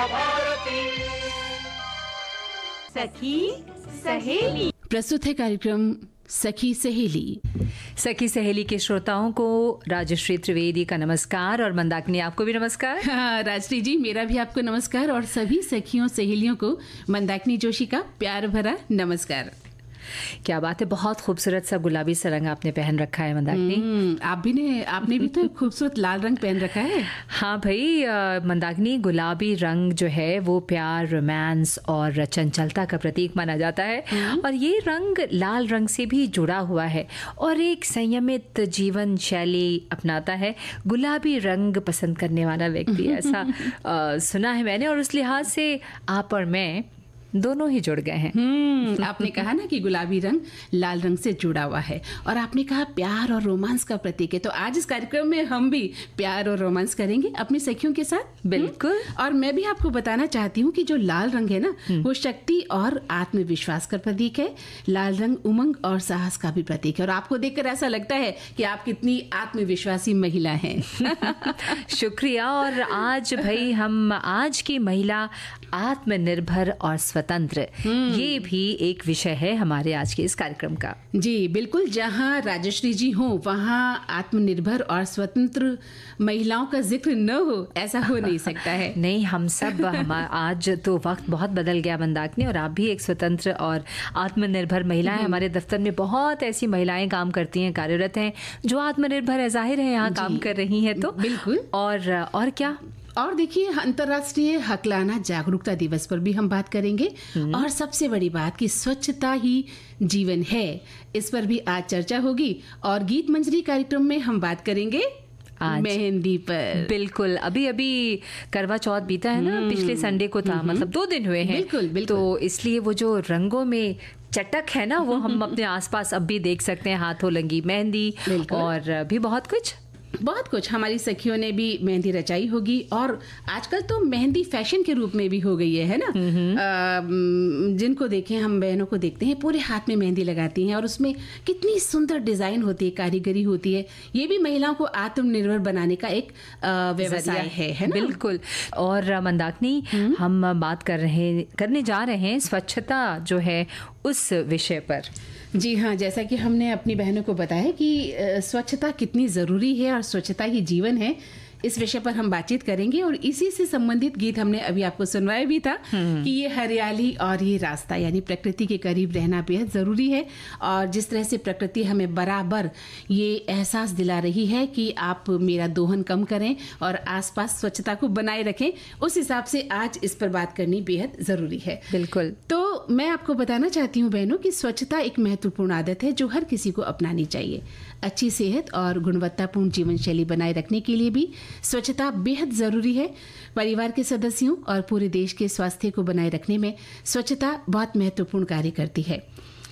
भारती। सखी सहेली प्रस्तुत है कार्यक्रम सखी सहेली। सखी सहेली के श्रोताओं को राजश्री त्रिवेदी का नमस्कार और मंदाकिनी आपको भी नमस्कार। हाँ, राजश्री जी मेरा भी आपको नमस्कार और सभी सखियों सहेलियों को मंदाकिनी जोशी का प्यार भरा नमस्कार। क्या बात है, बहुत खूबसूरत सा गुलाबी सा रंग आपने पहन रखा है मंदाकिनी। आपने भी तो एक खूबसूरत लाल रंग पहन रखा है। हाँ भाई, मंदाकिनी गुलाबी रंग जो है वो प्यार, रोमांस और चंचलता का प्रतीक माना जाता है और ये रंग लाल रंग से भी जुड़ा हुआ है और एक संयमित जीवन शैली अपनाता है गुलाबी रंग पसंद करने वाला व्यक्ति, ऐसा सुना है मैंने। और उस लिहाज से आप और मैं दोनों ही जुड़ गए हैं। आपने कहा ना कि गुलाबी रंग लाल रंग से जुड़ा हुआ है और आपने कहा प्यार और रोमांस का प्रतीक है, तो आज इस कार्यक्रम में हम भी प्यार और रोमांस करेंगे अपनी सखियों के साथ। बिल्कुल। और मैं भी आपको बताना चाहती हूँ कि जो लाल रंग है ना वो शक्ति और आत्मविश्वास का प्रतीक है। लाल रंग उमंग और साहस का भी प्रतीक है और आपको देखकर ऐसा लगता है कि आप कितनी आत्मविश्वासी महिला हैं। शुक्रिया। और आज भाई हम आज की महिला आत्मनिर्भर और स्वतंत्र, ये भी एक विषय है हमारे आज के इस कार्यक्रम का। जी बिल्कुल, जहाँ राजश्री जी हो वहाँ आत्मनिर्भर और स्वतंत्र महिलाओं का जिक्र न हो, ऐसा हो नहीं सकता है। नहीं, हम सब आज तो वक्त बहुत बदल गया मंदाकिनी, और आप भी एक स्वतंत्र और आत्मनिर्भर महिला है। हमारे दफ्तर में बहुत ऐसी महिलाएं काम करती हैं, कार्यरत हैं, जो आत्मनिर्भर है, जाहिर है यहाँ काम कर रही हैं। तो बिल्कुल। और क्या, और देखिए अंतर्राष्ट्रीय हकलाना जागरूकता दिवस पर भी हम बात करेंगे और सबसे बड़ी बात कि स्वच्छता ही जीवन है, इस पर भी आज चर्चा होगी। और गीत मंजरी कार्यक्रम में हम बात करेंगे मेहंदी पर। बिल्कुल, अभी करवा चौथ बीता है ना, पिछले संडे को था, मतलब 2 दिन हुए हैं। बिल्कुल। तो इसलिए वो जो रंगों में चटक है ना, वो हम अपने आसपास अब भी देख सकते हैं। हाथों लगी मेहंदी और भी बहुत कुछ हमारी सखियों ने भी मेहंदी रचाई होगी। और आजकल तो मेहंदी फैशन के रूप में भी हो गई है ना। जिनको देखें, हम बहनों को देखते हैं पूरे हाथ में मेहंदी लगाती हैं और उसमें कितनी सुंदर डिजाइन होती है, कारीगरी होती है। ये भी महिलाओं को आत्मनिर्भर बनाने का एक व्यवसाय है ना। बिल्कुल। और मंदाकिनी, हम बात करने जा रहे हैं स्वच्छता जो है उस विषय पर। जी हाँ, जैसा कि हमने अपनी बहनों को बताया कि स्वच्छता कितनी ज़रूरी है और स्वच्छता ही जीवन है, इस विषय पर हम बातचीत करेंगे। और इसी से संबंधित गीत हमने अभी आपको सुनवाया भी था कि ये हरियाली और ये रास्ता, यानी प्रकृति के करीब रहना बेहद ज़रूरी है। और जिस तरह से प्रकृति हमें बराबर ये एहसास दिला रही है कि आप मेरा दोहन कम करें और आसपास स्वच्छता को बनाए रखें, उस हिसाब से आज इस पर बात करनी बेहद ज़रूरी है। बिल्कुल। तो मैं आपको बताना चाहती हूँ बहनों कि स्वच्छता एक महत्वपूर्ण आदत है जो हर किसी को अपनानी चाहिए। अच्छी सेहत और गुणवत्तापूर्ण जीवन शैली बनाए रखने के लिए भी स्वच्छता बेहद ज़रूरी है। परिवार के सदस्यों और पूरे देश के स्वास्थ्य को बनाए रखने में स्वच्छता बहुत महत्वपूर्ण कार्य करती है,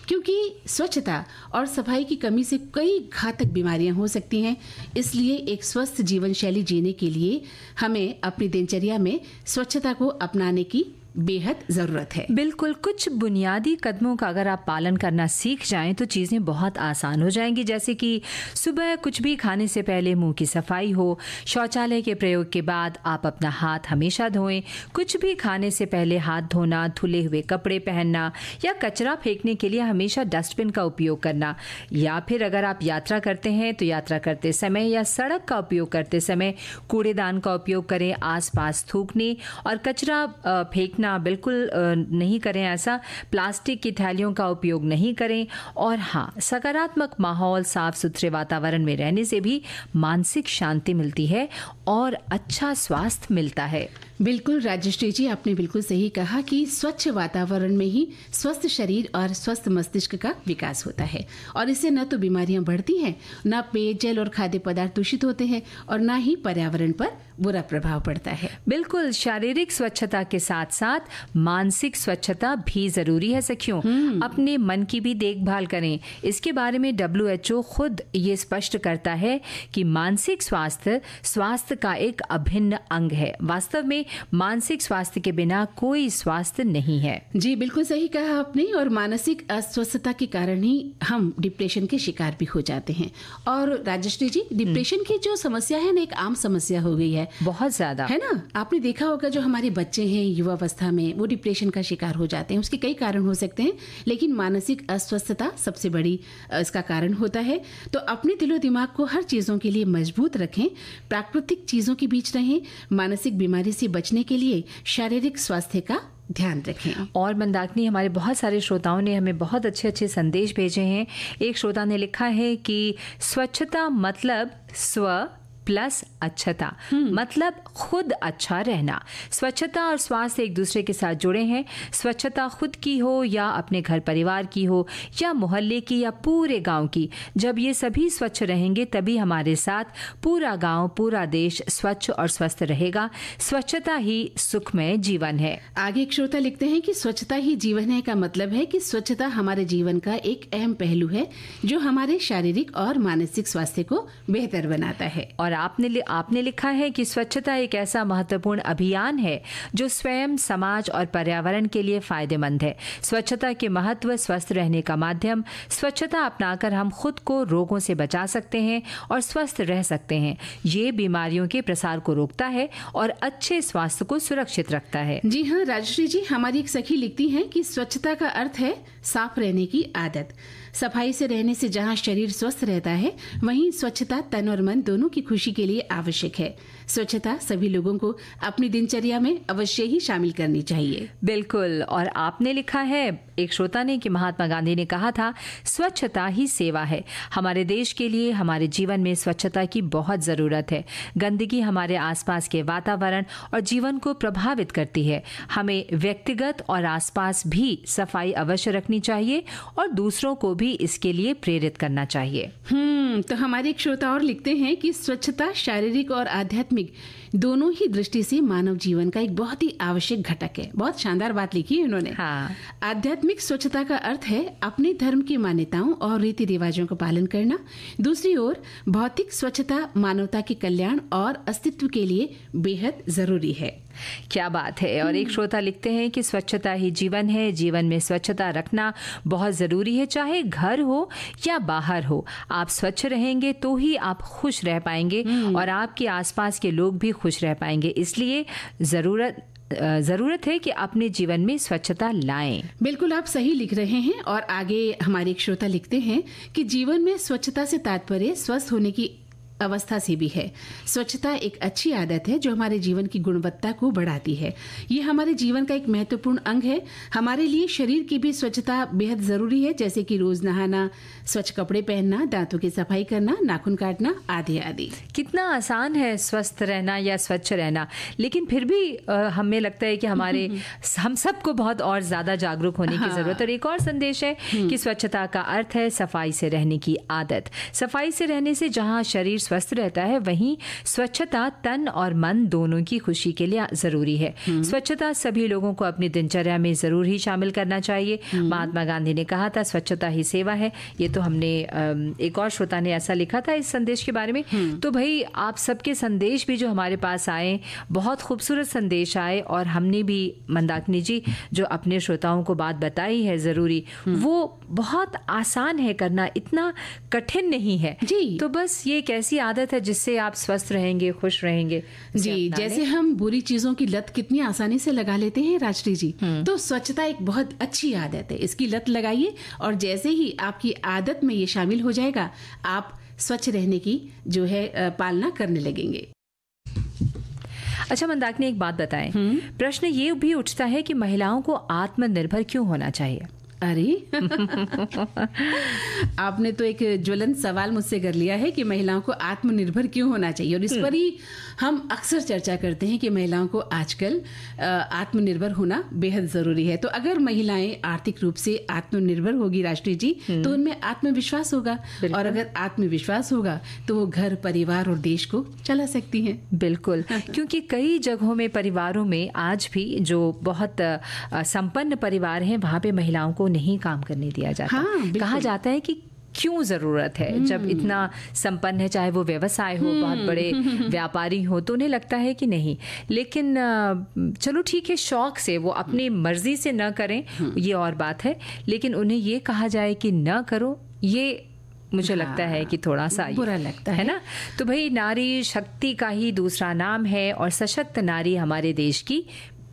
क्योंकि स्वच्छता और सफाई की कमी से कई घातक बीमारियां हो सकती हैं। इसलिए एक स्वस्थ जीवन शैली जीने के लिए हमें अपनी दिनचर्या में स्वच्छता को अपनाने की बेहद जरूरत है। बिल्कुल, कुछ बुनियादी कदमों का अगर आप पालन करना सीख जाएं तो चीज़ें बहुत आसान हो जाएंगी। जैसे कि सुबह कुछ भी खाने से पहले मुंह की सफाई हो, शौचालय के प्रयोग के बाद आप अपना हाथ हमेशा धोएं, कुछ भी खाने से पहले हाथ धोना, धुले हुए कपड़े पहनना या कचरा फेंकने के लिए हमेशा डस्टबिन का उपयोग करना, या फिर अगर आप यात्रा करते हैं तो यात्रा करते समय या सड़क का उपयोग करते समय कूड़ेदान का उपयोग करें। आसपास थूकने और कचरा फेंकना बिल्कुल नहीं करें ऐसा। प्लास्टिक की थैलियों का उपयोग नहीं करें। और हाँ, सकारात्मक माहौल, साफ सुथरे वातावरण में रहने से भी मानसिक शांति मिलती है और अच्छा स्वास्थ्य मिलता है। बिल्कुल राजश्री जी, आपने बिल्कुल सही कहा कि स्वच्छ वातावरण में ही स्वस्थ शरीर और स्वस्थ मस्तिष्क का विकास होता है और इससे न तो बीमारियां बढ़ती हैं, न पेयजल और खाद्य पदार्थ दूषित होते हैं और न ही पर्यावरण पर बुरा प्रभाव पड़ता है। बिल्कुल, शारीरिक स्वच्छता के साथ साथ साथ मानसिक स्वच्छता भी जरूरी है सखियों। अपने मन की भी देखभाल करें। इसके बारे में WHO खुद ये स्पष्ट करता है कि मानसिक स्वास्थ्य का एक अभिन्न अंग है। वास्तव में मानसिक स्वास्थ्य के बिना कोई स्वास्थ्य नहीं है। जी बिल्कुल सही कहा आपने। और मानसिक अस्वस्थता के कारण ही हम डिप्रेशन के शिकार भी हो जाते हैं। और राजश्री जी, डिप्रेशन की जो समस्या है ना, एक आम समस्या हो गई है, बहुत ज्यादा, है ना। आपने देखा होगा जो हमारे बच्चे हैं युवावस्था में, वो डिप्रेशन का शिकार हो जाते हैं। उसके कई कारण हो सकते हैं, लेकिन मानसिक अस्वस्थता सबसे बड़ी इसका कारण होता है। तो अपने दिलो दिमाग को हर चीजों के लिए मजबूत रखें, प्राकृतिक चीजों के बीच रहें, मानसिक बीमारी से बचने के लिए शारीरिक स्वास्थ्य का ध्यान रखें। और मंदाकिनी, हमारे बहुत सारे श्रोताओं ने हमें बहुत अच्छे अच्छे संदेश भेजे हैं। एक श्रोता ने लिखा है कि स्वच्छता मतलब स्व प्लस अच्छता, मतलब खुद अच्छा रहना। स्वच्छता और स्वास्थ्य एक दूसरे के साथ जुड़े हैं। स्वच्छता खुद की हो या अपने घर परिवार की हो या मोहल्ले की या पूरे गांव की, जब ये सभी स्वच्छ रहेंगे तभी हमारे साथ पूरा गांव, पूरा देश स्वच्छ और स्वस्थ रहेगा। स्वच्छता ही सुखमय जीवन है। आगे एक श्रोता लिखते हैं कि स्वच्छता ही जीवन है का मतलब है कि स्वच्छता हमारे जीवन का एक अहम पहलू है जो हमारे शारीरिक और मानसिक स्वास्थ्य को बेहतर बनाता है। और आपने लिखा है कि स्वच्छता एक ऐसा महत्वपूर्ण अभियान है जो स्वयं, समाज और पर्यावरण के लिए फायदेमंद है। स्वच्छता के महत्व, स्वस्थ रहने का माध्यम। स्वच्छता अपनाकर हम खुद को रोगों से बचा सकते हैं और स्वस्थ रह सकते हैं। ये बीमारियों के प्रसार को रोकता है और अच्छे स्वास्थ्य को सुरक्षित रखता है। जी हाँ राजश्री जी, हमारी एक सखी लिखती हैं कि स्वच्छता का अर्थ है साफ रहने की आदत। सफाई से रहने से जहाँ शरीर स्वस्थ रहता है, वहीं स्वच्छता तन और मन दोनों की खुशी के लिए आवश्यक है। स्वच्छता सभी लोगों को अपनी दिनचर्या में अवश्य ही शामिल करनी चाहिए। बिल्कुल। और आपने लिखा है, एक श्रोता ने, कि महात्मा गांधी ने कहा था स्वच्छता ही सेवा है। हमारे देश के लिए, हमारे जीवन में स्वच्छता की बहुत जरूरत है। गंदगी हमारे आसपास के वातावरण और जीवन को प्रभावित करती है। हमें व्यक्तिगत और आसपास भी सफाई अवश्य रखनी चाहिए और दूसरों को भी इसके लिए प्रेरित करना चाहिए। तो हमारे एक श्रोता और लिखते हैं कि स्वच्छता शारीरिक और आध्यात्मिक दोनों ही दृष्टि से मानव जीवन का एक बहुत ही आवश्यक घटक है। बहुत शानदार बात लिखी है उन्होंने। हाँ। आध्यात्मिक स्वच्छता का अर्थ है अपने धर्म की मान्यताओं और रीति रिवाजों का पालन करना। दूसरी ओर भौतिक स्वच्छता मानवता के कल्याण और अस्तित्व के लिए बेहद जरूरी है। क्या बात है। और एक श्रोता लिखते हैं कि स्वच्छता ही जीवन है। जीवन में स्वच्छता रखना बहुत जरूरी है, चाहे घर हो या बाहर हो। आप स्वच्छ रहेंगे तो ही आप खुश रह पाएंगे और आपके आसपास के लोग भी खुश रह पाएंगे। इसलिए जरूरत है कि अपने जीवन में स्वच्छता लाएं। बिल्कुल, आप सही लिख रहे हैं। और आगे हमारे एक श्रोता लिखते हैं कि जीवन में स्वच्छता से तात्पर्य स्वस्थ होने की अवस्था से भी है। स्वच्छता एक अच्छी आदत है जो हमारे जीवन की गुणवत्ता को बढ़ाती है। ये हमारे जीवन का एक महत्वपूर्ण अंग है। हमारे लिए शरीर की भी स्वच्छता बेहद जरूरी है, जैसे कि रोज नहाना, स्वच्छ कपड़े पहनना, दांतों की सफाई करना, नाखून काटना आदि आदि। कितना आसान है स्वस्थ रहना या स्वच्छ रहना, लेकिन फिर भी हमें लगता है कि हम सबको बहुत और ज्यादा जागरूक होने की जरूरत है। और एक और संदेश है कि स्वच्छता का अर्थ है सफाई से रहने की आदत। सफाई से रहने से जहाँ शरीर स्वस्थ रहता है, वहीं स्वच्छता तन और मन दोनों की खुशी के लिए जरूरी है। स्वच्छता सभी लोगों को अपनी दिनचर्या में जरूर ही शामिल करना चाहिए। महात्मा गांधी ने कहा था स्वच्छता ही सेवा है। ये तो हमने, एक और श्रोता ने ऐसा लिखा था इस संदेश के बारे में। तो भाई, आप सबके संदेश भी जो हमारे पास आए, बहुत खूबसूरत संदेश आए। और हमने भी, मंदाकिनी जी, जो अपने श्रोताओं को बात बताई है जरूरी, वो बहुत आसान है करना, इतना कठिन नहीं है जी। तो बस ये एक ऐसी आदत है जिससे आप स्वस्थ रहेंगे, खुश रहेंगे जी। जैसे हम बुरी चीजों की लत कितनी आसानी से लगा लेते हैं राजश्री जी, तो स्वच्छता एक बहुत अच्छी आदत है। इसकी लत लगाइए और जैसे ही आपकी आदत में ये शामिल हो जाएगा, आप स्वच्छ रहने की जो है पालना करने लगेंगे। अच्छा मंदाकिनी, एक बात बताएं। प्रश्न ये भी उठता है कि महिलाओं को आत्मनिर्भर क्यों होना चाहिए? अरे आपने तो एक ज्वलंत सवाल मुझसे कर लिया है कि महिलाओं को आत्मनिर्भर क्यों होना चाहिए, और इस पर ही हम अक्सर चर्चा करते हैं कि महिलाओं को आजकल आत्मनिर्भर होना बेहद जरूरी है। तो अगर महिलाएं आर्थिक रूप से आत्मनिर्भर होगी राष्ट्रीय जी, तो उनमें आत्मविश्वास होगा, और अगर आत्मविश्वास होगा तो वो घर, परिवार और देश को चला सकती हैं। बिल्कुल, क्योंकि कई जगहों में, परिवारों में आज भी जो बहुत संपन्न परिवार हैं, वहाँ पे महिलाओं को नहीं काम करने दिया जाता। कहा जाता है कि क्यों जरूरत है, जब इतना संपन्न है, चाहे वो व्यवसाय हो, बहुत बड़े व्यापारी हो, तो उन्हें लगता है कि नहीं। लेकिन चलो ठीक है, शौक से वो अपनी मर्जी से न करें, ये और बात है, लेकिन उन्हें ये कहा जाए कि न करो, ये मुझे लगता है कि थोड़ा सा बुरा लगता है ना। तो भाई, नारी शक्ति का ही दूसरा नाम है, और सशक्त नारी हमारे देश की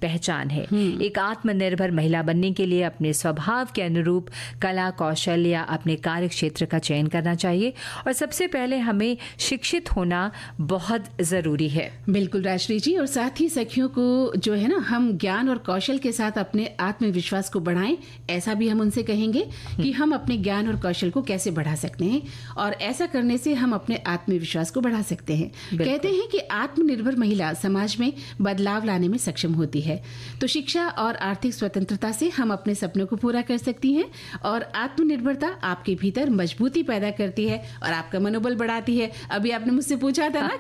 पहचान है। एक आत्मनिर्भर महिला बनने के लिए अपने स्वभाव के अनुरूप कला, कौशल या अपने कार्य क्षेत्र का चयन करना चाहिए, और सबसे पहले हमें शिक्षित होना बहुत जरूरी है। बिल्कुल राष्ट्रीय जी, और साथ ही सखियों को जो है ना, हम ज्ञान और कौशल के साथ अपने आत्मविश्वास को बढ़ाएं। ऐसा भी हम उनसे कहेंगे कि हम अपने ज्ञान और कौशल को कैसे बढ़ा सकते हैं, और ऐसा करने से हम अपने आत्मविश्वास को बढ़ा सकते हैं। कहते हैं कि आत्मनिर्भर महिला समाज में बदलाव लाने में सक्षम होती है। तो शिक्षा और आर्थिक स्वतंत्रता से हम अपने सपनों को पूरा कर सकती हैं, और आत्मनिर्भरता आपके भीतर मजबूती पैदा करती है और आपका मनोबल बढ़ाती है। अभी आपने मुझसे पूछा था ना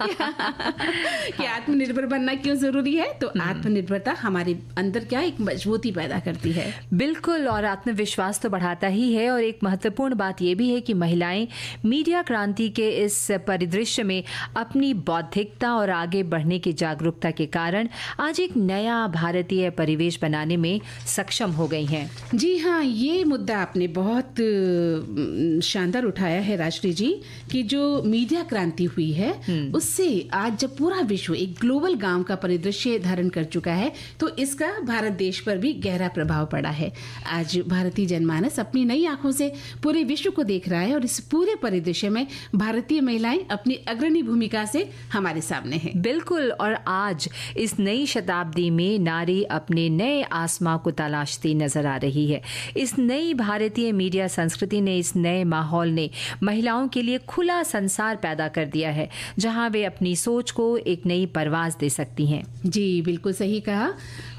कि आत्मनिर्भर बनना क्यों जरूरी है, तो आत्मनिर्भरता हमारे अंदर क्या एक मजबूती पैदा करती है। बिल्कुल, और आत्मविश्वास तो बढ़ाता ही है। और एक महत्वपूर्ण बात यह भी है कि महिलाएं मीडिया क्रांति के इस परिदृश्य में अपनी बौद्धिकता और आगे बढ़ने की जागरूकता के कारण आज एक नया भारतीय परिवेश बनाने में सक्षम हो गई हैं। जी हाँ, ये मुद्दा आपने बहुत शानदार उठाया है राष्ट्रीय जी, कि जो मीडिया क्रांति हुई है उससे आज जब पूरा विश्व एक ग्लोबल गांव का परिदृश्य धारण कर चुका है, तो इसका भारत देश पर भी गहरा प्रभाव पड़ा है। आज भारतीय जनमानस अपनी नई आंखों से पूरे विश्व को देख रहा है, और इस पूरे परिदृश्य में भारतीय महिलाएं अपनी अग्रणी भूमिका से हमारे सामने हैं। बिल्कुल, और आज इस नई शताब्दी में नारी अपने नए आसमां को तलाशती नजर आ रही है। इस नई भारतीय मीडिया संस्कृति ने, इस नए माहौल ने महिलाओं के लिए खुला संसार पैदा कर दिया है, जहां वे अपनी सोच को एक नई परवाज दे सकती हैं। जी बिल्कुल सही कहा।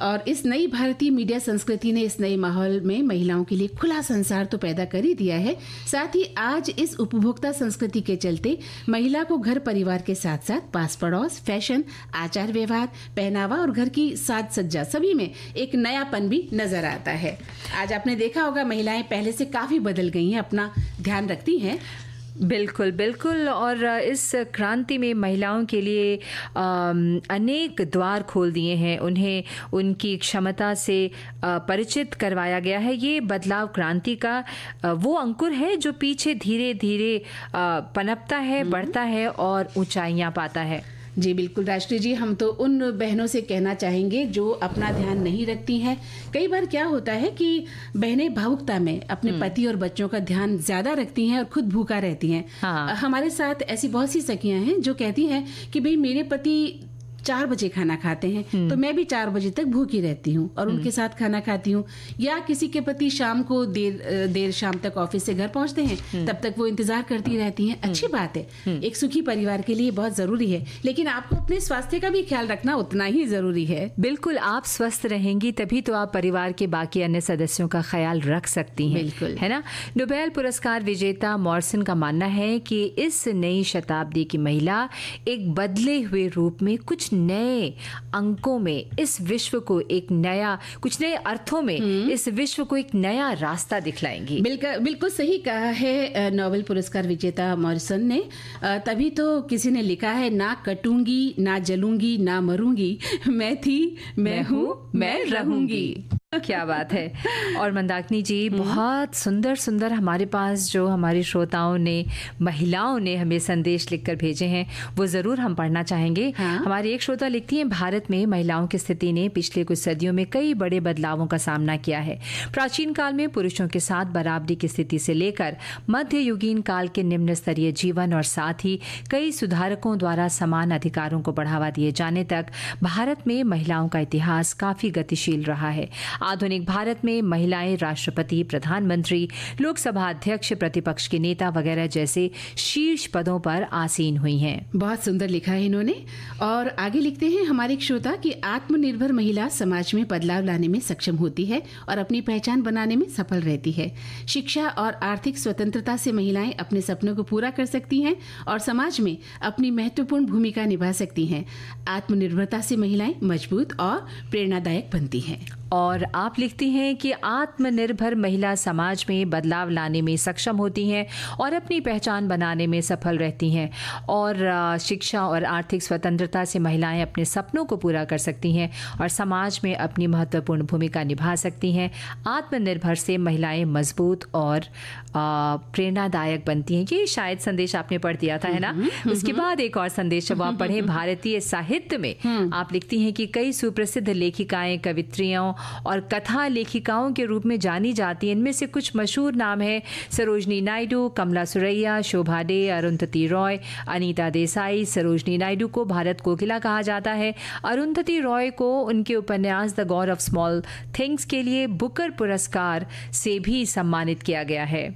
और इस नई भारतीय मीडिया संस्कृति ने इस नए माहौल में महिलाओं के लिए खुला संसार तो पैदा कर ही दिया है, साथ ही आज इस उपभोक्ता संस्कृति के चलते महिला को घर परिवार के साथ साथ पास पड़ोस, फैशन, आचार व्यवहार, पहनावा और घर की साज सज्जा सभी में एक नयापन भी नजर आता है। आज आपने देखा होगा महिलाएं पहले से काफी बदल गई हैं, अपना ध्यान रखती हैं। बिल्कुल बिल्कुल, और इस क्रांति में महिलाओं के लिए अनेक द्वार खोल दिए हैं, उन्हें उनकी क्षमता से परिचित करवाया गया है। ये बदलाव क्रांति का वो अंकुर है जो पीछे धीरे धीरे पनपता है, बढ़ता है और ऊंचाइयां पाता है। जी बिल्कुल राष्ट्रीय जी, हम तो उन बहनों से कहना चाहेंगे जो अपना ध्यान नहीं रखती हैं। कई बार क्या होता है कि बहनें भावुकता में अपने पति और बच्चों का ध्यान ज्यादा रखती हैं और खुद भूखा रहती हैं। हाँ। हमारे साथ ऐसी बहुत सी सखियां हैं जो कहती हैं कि भाई मेरे पति 4 बजे खाना खाते हैं तो मैं भी 4 बजे तक भूखी रहती हूँ और उनके साथ खाना खाती हूँ। या किसी के पति शाम को देर शाम तक ऑफिस से घर पहुंचते हैं, तब तक वो इंतजार करती रहती हैं। अच्छी बात है, एक सुखी परिवार के लिए बहुत जरूरी है, लेकिन आपको अपने स्वास्थ्य का भी ख्याल रखना उतना ही जरूरी है। बिल्कुल, आप स्वस्थ रहेंगी तभी तो आप परिवार के बाकी अन्य सदस्यों का ख्याल रख सकती हैं। बिल्कुल, है ना। नोबेल पुरस्कार विजेता मॉरिसन का मानना है कि इस नई शताब्दी की महिला एक बदले हुए रूप में कुछ नए अंकों में इस विश्व को एक नया, कुछ नए अर्थों में इस विश्व को एक नया रास्ता दिखलाएंगी। बिल्कुल सही कहा है नोबेल पुरस्कार विजेता मॉरिसन ने। तभी तो किसी ने लिखा है, ना कटूंगी, ना जलूंगी, ना मरूंगी, मैं थी, मैं हूँ, मैं रहूंगी। क्या बात है। और मंदाकिनी जी, बहुत सुंदर सुंदर हमारे पास जो हमारी श्रोताओं ने, महिलाओं ने हमें संदेश लिखकर भेजे हैं, वो जरूर हम पढ़ना चाहेंगे। हाँ? हमारी एक श्रोता लिखती हैं, भारत में महिलाओं की स्थिति ने पिछले कुछ सदियों में कई बड़े बदलावों का सामना किया है। प्राचीन काल में पुरुषों के साथ बराबरी की स्थिति से लेकर मध्ययुगीन काल के निम्न स्तरीय जीवन और साथ ही कई सुधारकों द्वारा समान अधिकारों को बढ़ावा दिए जाने तक भारत में महिलाओं का इतिहास काफी गतिशील रहा है। आधुनिक भारत में महिलाएं राष्ट्रपति, प्रधानमंत्री, लोकसभा अध्यक्ष, प्रतिपक्ष के नेता वगैरह जैसे शीर्ष पदों पर आसीन हुई हैं। बहुत सुंदर लिखा है इन्होंने। और आगे लिखते हैं हमारे एक श्रोता कि आत्मनिर्भर महिला समाज में बदलाव लाने में सक्षम होती है और अपनी पहचान बनाने में सफल रहती है। शिक्षा और आर्थिक स्वतंत्रता से महिलाएं अपने सपनों को पूरा कर सकती हैं और समाज में अपनी महत्वपूर्ण भूमिका निभा सकती हैं। आत्मनिर्भरता से महिलाएं मजबूत और प्रेरणादायक बनती हैं। और आप लिखती हैं कि आत्मनिर्भर महिला समाज में बदलाव लाने में सक्षम होती हैं और अपनी पहचान बनाने में सफल रहती हैं और शिक्षा और आर्थिक स्वतंत्रता से महिलाएं अपने सपनों को पूरा कर सकती हैं और समाज में अपनी महत्वपूर्ण भूमिका निभा सकती हैं। आत्मनिर्भर से महिलाएं मजबूत और प्रेरणादायक बनती हैं। ये शायद संदेश आपने पढ़ दिया था, है ना? उसके बाद एक और संदेश जब आप पढ़े, भारतीय साहित्य में आप लिखती हैं कि कई सुप्रसिद्ध लेखिकाएं, कवित्रियों और कथा लेखिकाओं के रूप में जानी जाती हैं। इनमें से कुछ मशहूर नाम है सरोजनी नायडू, कमला सुरैया, शोभा डे, अरुंधति रॉय, अनीता देसाई। सरोजनी नायडू को भारत कोकिला कहा जाता है। अरुंधति रॉय को उनके उपन्यास the God of small things के लिए बुकर पुरस्कार से भी सम्मानित किया गया है।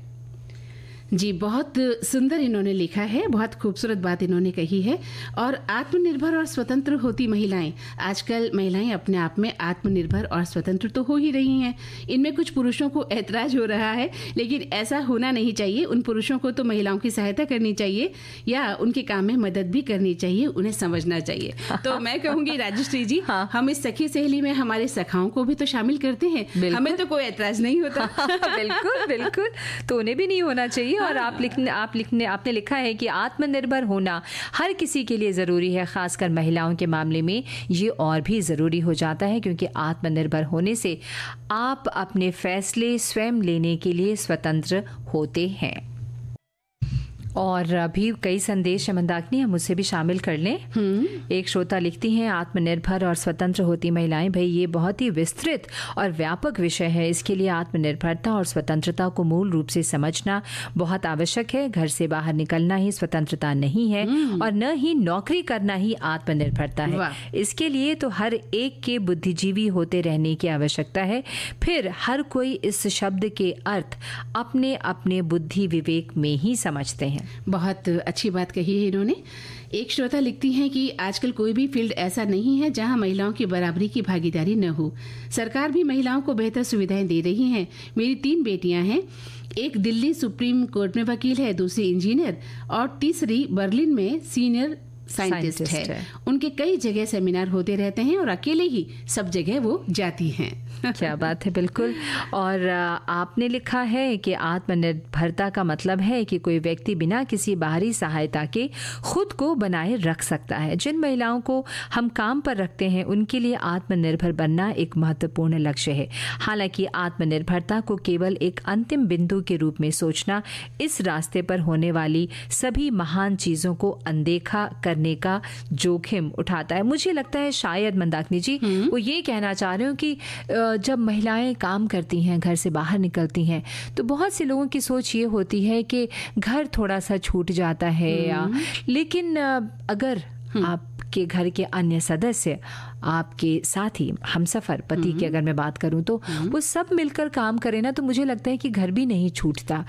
जी, बहुत सुंदर इन्होंने लिखा है, बहुत खूबसूरत बात इन्होंने कही है। और आत्मनिर्भर और स्वतंत्र होती महिलाएं, आजकल महिलाएं अपने आप में आत्मनिर्भर और स्वतंत्र तो हो ही रही हैं। इनमें कुछ पुरुषों को ऐतराज हो रहा है, लेकिन ऐसा होना नहीं चाहिए। उन पुरुषों को तो महिलाओं की सहायता करनी चाहिए या उनके काम में मदद भी करनी चाहिए, उन्हें समझना चाहिए। तो मैं कहूँगी राजश्री जी, हम इस सखी सहेली में हमारे सखाओं को भी तो शामिल करते हैं, हमें तो कोई ऐतराज नहीं होता। बिल्कुल बिल्कुल, तो उन्हें भी नहीं होना चाहिए। और आपने लिखा है कि आत्मनिर्भर होना हर किसी के लिए ज़रूरी है, खासकर महिलाओं के मामले में ये और भी ज़रूरी हो जाता है, क्योंकि आत्मनिर्भर होने से आप अपने फैसले स्वयं लेने के लिए स्वतंत्र होते हैं। और अभी कई संदेश मंदाकिनी हम उससे भी शामिल कर लें। एक श्रोता लिखती हैं, आत्मनिर्भर और स्वतंत्र होती महिलाएं, भाई ये बहुत ही विस्तृत और व्यापक विषय है। इसके लिए आत्मनिर्भरता और स्वतंत्रता को मूल रूप से समझना बहुत आवश्यक है। घर से बाहर निकलना ही स्वतंत्रता नहीं है और न ही नौकरी करना ही आत्मनिर्भरता है। इसके लिए तो हर एक के बुद्धिजीवी होते रहने की आवश्यकता है। फिर हर कोई इस शब्द के अर्थ अपने अपने बुद्धि विवेक में ही समझते हैं। बहुत अच्छी बात कही है इन्होंने। एक श्रोता लिखती हैं कि आजकल कोई भी फील्ड ऐसा नहीं है जहां महिलाओं की बराबरी की भागीदारी न हो। सरकार भी महिलाओं को बेहतर सुविधाएं दे रही हैं। मेरी 3 बेटियां हैं, एक दिल्ली सुप्रीम कोर्ट में वकील है, दूसरी इंजीनियर और तीसरी बर्लिन में सीनियर साइंटिस्ट है। उनके कई जगह सेमिनार होते रहते हैं और अकेले ही सब जगह वो जाती हैं। क्या बात है, बिल्कुल। और आपने लिखा है कि आत्मनिर्भरता का मतलब है कि कोई व्यक्ति बिना किसी बाहरी सहायता के खुद को बनाए रख सकता है। जिन महिलाओं को हम काम पर रखते हैं उनके लिए आत्मनिर्भर बनना एक महत्वपूर्ण लक्ष्य है। हालांकि आत्मनिर्भरता को केवल एक अंतिम बिंदु के रूप में सोचना इस रास्ते पर होने वाली सभी महान चीजों को अनदेखा करने का जोखिम उठाता है। मुझे लगता है शायद मंदाकिनी जी वो ये कहना चाह रहे हो कि जब महिलाएं काम करती हैं, घर से बाहर निकलती हैं, तो बहुत से लोगों की सोच ये होती है कि घर थोड़ा सा छूट जाता है या, लेकिन अगर आपके घर के अन्य सदस्य, आपके साथी, हमसफर, पति की अगर मैं बात करूं तो वो सब मिलकर काम करें ना, तो मुझे लगता है कि घर भी नहीं छूटता।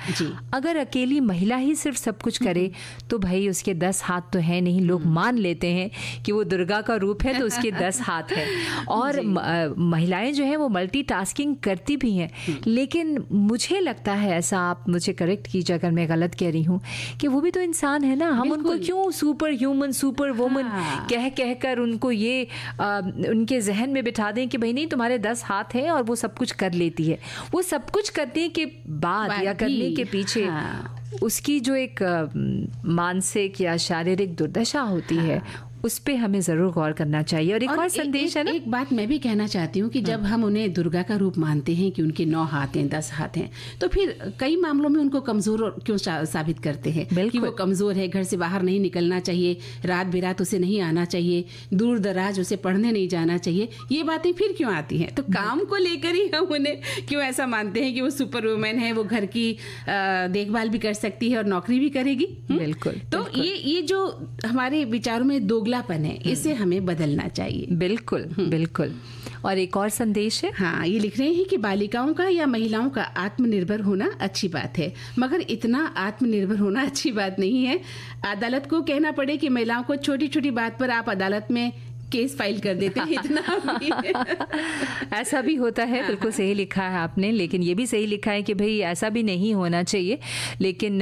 अगर अकेली महिला ही सिर्फ सब कुछ करे तो भाई उसके 10 हाथ तो है नहीं। लोग मान लेते हैं कि वो दुर्गा का रूप है तो उसके 10 हाथ है। और महिलाएं जो है वो मल्टीटास्किंग करती भी हैं, लेकिन मुझे लगता है ऐसा, आप मुझे करेक्ट कीजिए अगर मैं गलत कह रही हूँ, कि वो भी तो इंसान है ना। हम उनको क्यों सुपर ह्यूमन, सुपर वुमन कह कर उनको ये उनके जहन में बिठा दें कि भाई नहीं तुम्हारे 10 हाथ हैं और वो सब कुछ कर लेती है। वो सब कुछ करने के बाद या करने के पीछे उसकी जो एक मानसिक या शारीरिक दुर्दशा होती है उस पे हमें जरूर गौर करना चाहिए। और एक और संदेश है ना, एक बात मैं भी कहना चाहती हूँ कि जब हम उन्हें दुर्गा का रूप मानते हैं कि उनके 9 हाथ हैं, 10 हाथ हैं, तो फिर कई मामलों में उनको कमजोर क्यों साबित करते हैं कि वो कमजोर है, घर से बाहर नहीं निकलना चाहिए, रात बिरात उसे नहीं आना चाहिए, दूर दराज उसे पढ़ने नहीं जाना चाहिए। ये बातें फिर क्यों आती हैं? तो काम को लेकर ही हम उन्हें क्यों ऐसा मानते हैं कि वो सुपर वुमेन है, वो घर की देखभाल भी कर सकती है और नौकरी भी करेगी। बिल्कुल। तो ये जो हमारे विचारों में दो दोगलापन है, इसे हमें बदलना चाहिए। बिल्कुल बिल्कुल। और एक और संदेश है। हाँ, ये लिख रहे हैं कि बालिकाओं का या महिलाओं का आत्मनिर्भर होना अच्छी बात है, मगर इतना आत्मनिर्भर होना अच्छी बात नहीं है। अदालत को कहना पड़े कि महिलाओं को छोटी छोटी बात पर आप अदालत में केस फाइल कर देते हैं, इतना भी ऐसा भी होता है। बिल्कुल सही लिखा है आपने, लेकिन ये भी सही लिखा है कि भाई ऐसा भी नहीं होना चाहिए। लेकिन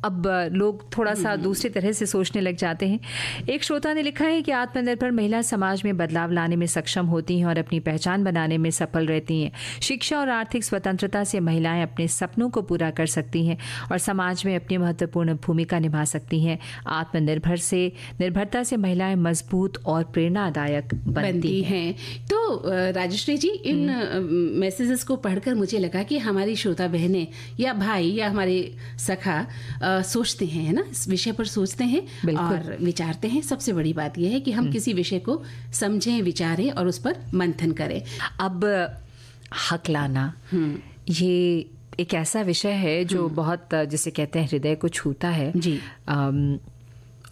अब लोग थोड़ा सा दूसरी तरह से सोचने लग जाते हैं। एक श्रोता ने लिखा है कि आत्मनिर्भर महिला समाज में बदलाव लाने में सक्षम होती हैं और अपनी पहचान बनाने में सफल रहती हैं। शिक्षा और आर्थिक स्वतंत्रता से महिलाएं अपने सपनों को पूरा कर सकती हैं और समाज में अपनी महत्वपूर्ण भूमिका निभा सकती हैं। निर्भरता से महिलाएं मजबूत और प्रेरणादायक बनती हैं। तो राजश्री जी, इन मैसेजेस को पढ़कर मुझे लगा कि हमारी श्रोता बहनें या भाई या हमारे सखा सोचते हैं, है ना, इस विषय पर सोचते हैं और विचारते हैं। सबसे बड़ी बात यह है कि हम किसी विषय को समझें, विचारें और उस पर मंथन करें। अब हकलाना ये एक ऐसा विषय है जो बहुत, जिसे कहते हैं, हृदय को छूता है जी।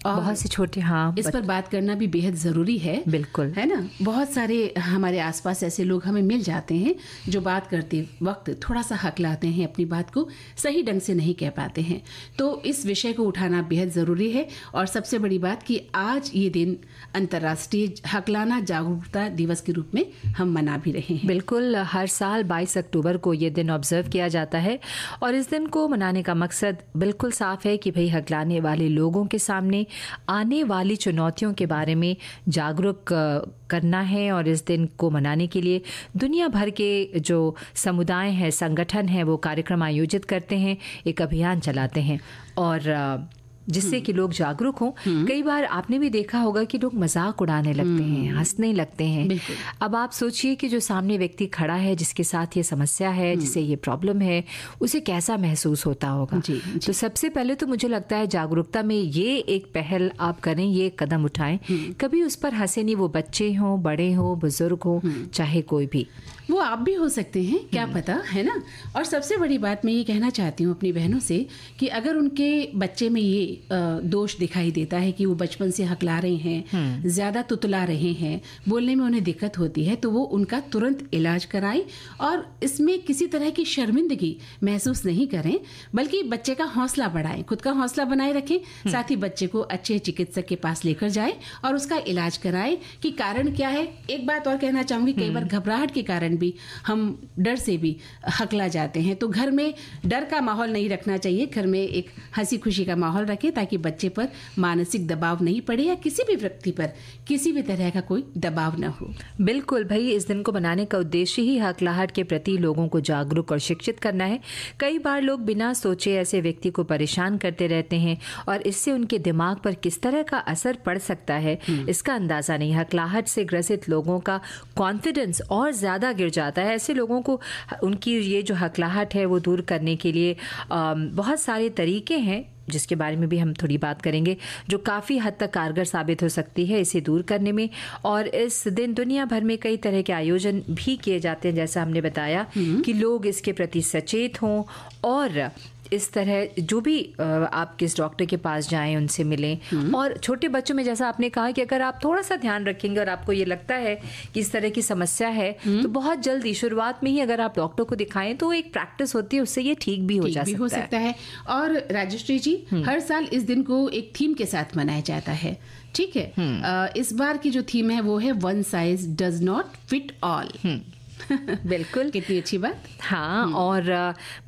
बहुत से छोटे, इस पर बात करना भी बेहद ज़रूरी है। बिल्कुल, है ना। बहुत सारे हमारे आसपास ऐसे लोग हमें मिल जाते हैं जो बात करते वक्त थोड़ा सा हकलाते हैं, अपनी बात को सही ढंग से नहीं कह पाते हैं। तो इस विषय को उठाना बेहद ज़रूरी है। और सबसे बड़ी बात कि आज ये दिन अंतर्राष्ट्रीय हकलाना जागरूकता दिवस के रूप में हम मना भी रहे हैं। बिल्कुल, हर साल 22 अक्टूबर को ये दिन ऑब्जर्व किया जाता है और इस दिन को मनाने का मकसद बिल्कुल साफ है कि भाई हकलाने वाले लोगों के सामने आने वाली चुनौतियों के बारे में जागरूक करना है। और इस दिन को मनाने के लिए दुनिया भर के जो समुदाय हैं, संगठन हैं, वो कार्यक्रम आयोजित करते हैं, एक अभियान चलाते हैं और जिससे कि लोग जागरूक हों। कई बार आपने भी देखा होगा कि लोग मजाक उड़ाने लगते हैं, हंसने लगते हैं। अब आप सोचिए कि जो सामने व्यक्ति खड़ा है, जिसके साथ ये समस्या है, जिसे ये प्रॉब्लम है, उसे कैसा महसूस होता होगा। जी। तो सबसे पहले तो मुझे लगता है जागरूकता में ये एक पहल आप करें, ये कदम उठाएं। कभी उस पर हंसे नहीं, वो बच्चे हों, बड़े हों, बुजुर्ग हों, चाहे कोई भी, वो आप भी हो सकते हैं, क्या पता, है ना। और सबसे बड़ी बात मैं ये कहना चाहती हूँ अपनी बहनों से कि अगर उनके बच्चे में ये दोष दिखाई देता है कि वो बचपन से हकला रहे हैं, ज्यादा तुतला रहे हैं, बोलने में उन्हें दिक्कत होती है, तो वो उनका तुरंत इलाज कराएं और इसमें किसी तरह की शर्मिंदगी महसूस नहीं करें, बल्कि बच्चे का हौसला बढ़ाएं, खुद का हौसला बनाए रखें। साथ ही बच्चे को अच्छे चिकित्सक के पास लेकर जाएं और उसका इलाज कराएं कि कारण क्या है। एक बात और कहना चाहूंगी, कई बार घबराहट के कारण भी हम डर से भी हकला जाते हैं, तो घर में डर का माहौल नहीं रखना चाहिए। घर में एक हंसी खुशी का माहौल रखें ताकि बच्चे पर मानसिक दबाव नहीं पड़े या किसी भी व्यक्ति पर किसी भी तरह का कोई दबाव न हो। बिल्कुल भाई, इस दिन को मनाने का उद्देश्य ही हकलाहट के प्रति लोगों को जागरूक और शिक्षित करना है। कई बार लोग बिना सोचे ऐसे व्यक्ति को परेशान करते रहते हैं और इससे उनके दिमाग पर किस तरह का असर पड़ सकता है इसका अंदाजा नहीं। हकलाहट से ग्रसित लोगों का कॉन्फिडेंस और ज्यादा गिर जाता है। ऐसे लोगों को उनकी ये जो हकलाहट है वो दूर करने के लिए बहुत सारे तरीके हैं, जिसके बारे में भी हम थोड़ी बात करेंगे, जो काफ़ी हद तक कारगर साबित हो सकती है इसे दूर करने में। और इस दिन दुनिया भर में कई तरह के आयोजन भी किए जाते हैं, जैसा हमने बताया, कि लोग इसके प्रति सचेत हों और इस तरह जो भी आप किस डॉक्टर के पास जाएं, उनसे मिलें। और छोटे बच्चों में जैसा आपने कहा कि अगर आप थोड़ा सा ध्यान रखेंगे और आपको ये लगता है कि इस तरह की समस्या है, तो बहुत जल्दी शुरुआत में ही अगर आप डॉक्टर को दिखाएं तो एक प्रैक्टिस होती है, उससे ये ठीक भी हो सकता है। और राजश्री जी, हर साल इस दिन को एक थीम के साथ मनाया जाता है, ठीक है। इस बार की जो थीम है वो है one size does not fit all. बिल्कुल, कितनी अच्छी बात। हाँ, और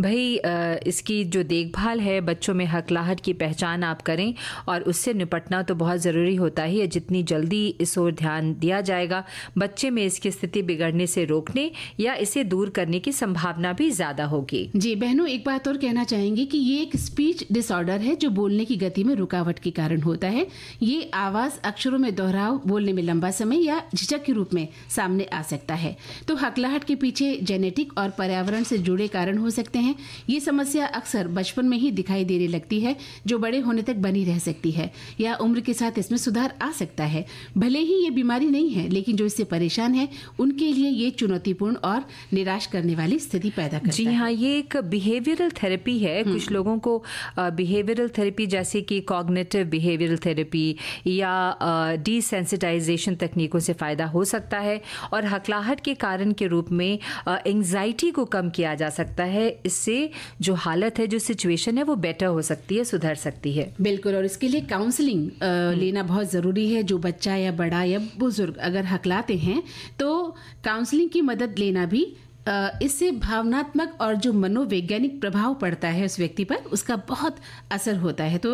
भाई इसकी जो देखभाल है, बच्चों में हकलाहट की पहचान आप करें और उससे निपटना तो बहुत ज़रूरी होता ही है। जितनी जल्दी इस ओर ध्यान दिया जाएगा, बच्चे में इसकी स्थिति बिगड़ने से रोकने या इसे दूर करने की संभावना भी ज़्यादा होगी। जी बहनों, एक बात और कहना चाहेंगे कि ये एक स्पीच डिसऑर्डर है जो बोलने की गति में रुकावट के कारण होता है। ये आवाज़, अक्षरों में दोहराव, बोलने में लंबा समय या झिझक के रूप में सामने आ सकता है। तो हकलाहट के पीछे जेनेटिक और पर्यावरण से जुड़े कारण हो सकते हैं। ये समस्या अक्सर बचपन में ही दिखाई देने लगती है, जो बड़े होने तक बनी रह सकती है, या उम्र के साथ इसमें सुधार आ सकता है। भले ही ये बीमारी नहीं है, लेकिन जो इससे परेशान है उनके लिए ये चुनौतीपूर्ण और निराश करने वाली स्थिति पैदा करता है। जी हाँ, ये एक बिहेवियरल थेरेपी है। कुछ लोगों को बिहेवियरल थेरेपी जैसे कि कॉग्निटिव बिहेवियरल थेरेपी या डिसेंसिटाइजेशन तकनीकों से फ़ायदा हो सकता है, और हकलाहट के कारण के रूप में एंग्जाइटी को कम किया जा सकता है। इससे जो हालत है, जो सिचुएशन है, वो बेटर हो सकती है, सुधर सकती है। बिल्कुल, और इसके लिए काउंसलिंग लेना बहुत ज़रूरी है। जो बच्चा या बड़ा या बुजुर्ग अगर हकलाते हैं तो काउंसलिंग की मदद लेना भी इससे भावनात्मक और जो मनोवैज्ञानिक प्रभाव पड़ता है उस व्यक्ति पर, उसका बहुत असर होता है। तो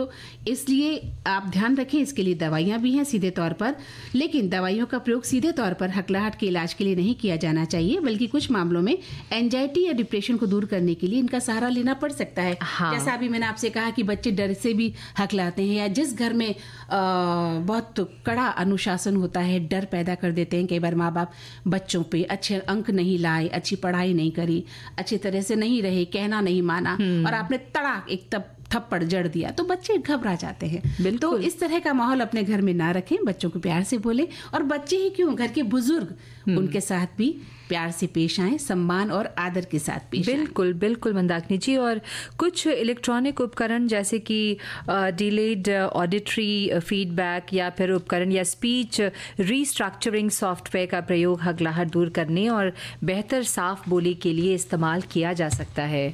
इसलिए आप ध्यान रखें, इसके लिए दवाइयाँ भी हैं सीधे तौर पर, लेकिन दवाइयों का प्रयोग सीधे तौर पर हकलाहट के इलाज के लिए नहीं किया जाना चाहिए, बल्कि कुछ मामलों में एंजाइटी या डिप्रेशन को दूर करने के लिए इनका सहारा लेना पड़ सकता है। हाँ। जैसा अभी मैंने आपसे कहा कि बच्चे डर से भी हकलाते हैं, या जिस घर में बहुत कड़ा अनुशासन होता है, डर पैदा कर देते हैं। कई बार माँ बाप बच्चों पे अच्छे अंक नहीं लाए, अच्छी पढ़ाई नहीं करी, अच्छी तरह से नहीं रहे, कहना नहीं माना, और आपने तड़ाक एक थप्पड़ जड़ दिया, तो बच्चे घबरा जाते हैं। तो इस तरह का माहौल अपने घर में ना रखें, बच्चों को प्यार से बोलें, और बच्चे ही क्यों, घर के बुजुर्ग उनके साथ भी प्यार से पेश आएं, सम्मान और आदर के साथ पेश आएं। बिल्कुल बिल्कुल मंदाकिनी जी। और कुछ इलेक्ट्रॉनिक उपकरण जैसे कि डिलेड ऑडिटरी फीडबैक या फिर उपकरण या स्पीच रीस्ट्रक्चरिंग सॉफ्टवेयर का प्रयोग हकलाहट दूर करने और बेहतर साफ बोली के लिए इस्तेमाल किया जा सकता है।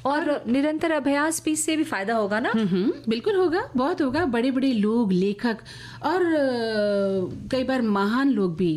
और निरंतर अभ्यास भी से भी फायदा होगा ना? बिल्कुल होगा, बहुत होगा। बड़े बड़े लोग, लेखक और कई बार महान लोग भी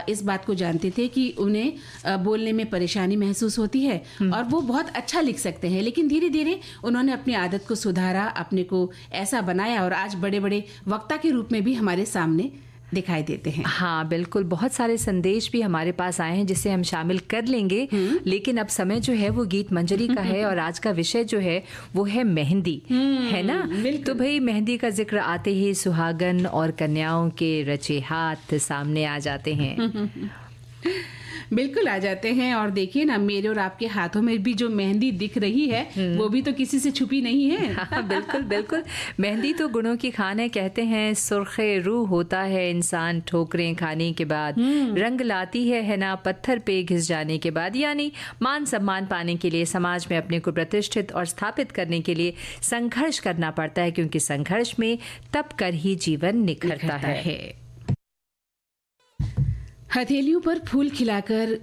इस बात को जानते थे कि उन्हें बोलने में परेशानी महसूस होती है और वो बहुत अच्छा लिख सकते हैं, लेकिन धीरे धीरे उन्होंने अपनी आदत को सुधारा, अपने को ऐसा बनाया, और आज बड़े बड़े वक्ता के रूप में भी हमारे सामने दिखाई देते हैं। हाँ बिल्कुल, बहुत सारे संदेश भी हमारे पास आए हैं जिसे हम शामिल कर लेंगे, लेकिन अब समय जो है वो गीत मंजरी का है, और आज का विषय जो है वो है मेहंदी, है ना? तो भाई मेहंदी का जिक्र आते ही सुहागन और कन्याओं के रचे हाथ सामने आ जाते हैं। बिल्कुल आ जाते हैं। और देखिए ना, मेरे और आपके हाथों में भी जो मेहंदी दिख रही है वो भी तो किसी से छुपी नहीं है। हाँ, बिल्कुल बिल्कुल। मेहंदी तो गुणों की खान है, कहते हैं सुर्खे रूह होता है इंसान ठोकरें खाने के बाद, रंग लाती है ना पत्थर पे घिस जाने के बाद। यानी मान सम्मान पाने के लिए, समाज में अपने को प्रतिष्ठित और स्थापित करने के लिए संघर्ष करना पड़ता है, क्योंकि संघर्ष में तब कर ही जीवन निखरता है। हथेलियों पर फूल खिलाकर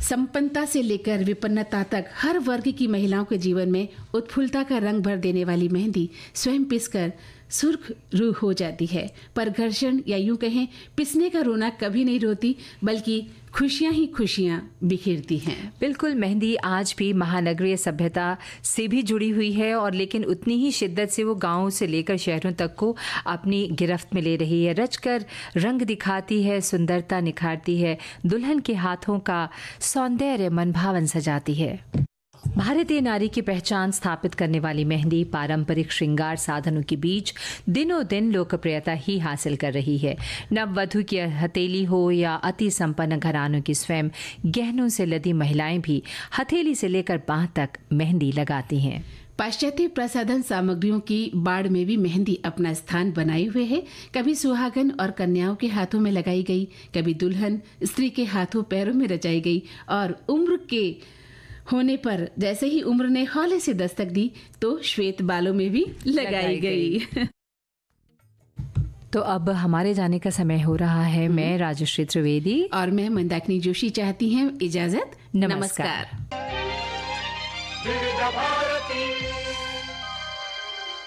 संपन्नता से लेकर विपन्नता तक हर वर्ग की महिलाओं के जीवन में उत्फुल्लता का रंग भर देने वाली मेहंदी स्वयं पिसकर सुर्ख रूह हो जाती है। पर घर्षण या यूं कहें पिसने का रोना कभी नहीं रोती, बल्कि खुशियां ही खुशियां बिखेरती हैं। बिल्कुल, मेहंदी आज भी महानगरीय सभ्यता से भी जुड़ी हुई है, और लेकिन उतनी ही शिद्दत से वो गांवों से लेकर शहरों तक को अपनी गिरफ्त में ले रही है। रचकर रंग दिखाती है, सुंदरता निखारती है, दुल्हन के हाथों का सौंदर्य मनभावन सजाती है। भारतीय नारी की पहचान स्थापित करने वाली मेहंदी पारंपरिक श्रृंगार साधनों के बीच दिनों दिन लोकप्रियता ही हासिल कर रही है। नववधु की हथेली हो या अति संपन्न घरानों की स्वयं गहनों से लदी महिलाएं भी हथेली से लेकर बांह तक मेहंदी लगाती हैं। पाश्चात्य प्रसाधन सामग्रियों की बाढ़ में भी मेहंदी अपना स्थान बनाए हुए है। कभी सुहागन और कन्याओं के हाथों में लगाई गई, कभी दुल्हन स्त्री के हाथों पैरों में रचाई गई, और उम्र के होने पर जैसे ही उम्र ने हौले से दस्तक दी तो श्वेत बालों में भी लगाई गई। तो अब हमारे जाने का समय हो रहा है। मैं राजश्री त्रिवेदी और मैं मंदाकिनी जोशी चाहती हैं इजाजत। नमस्कार। विविध भारती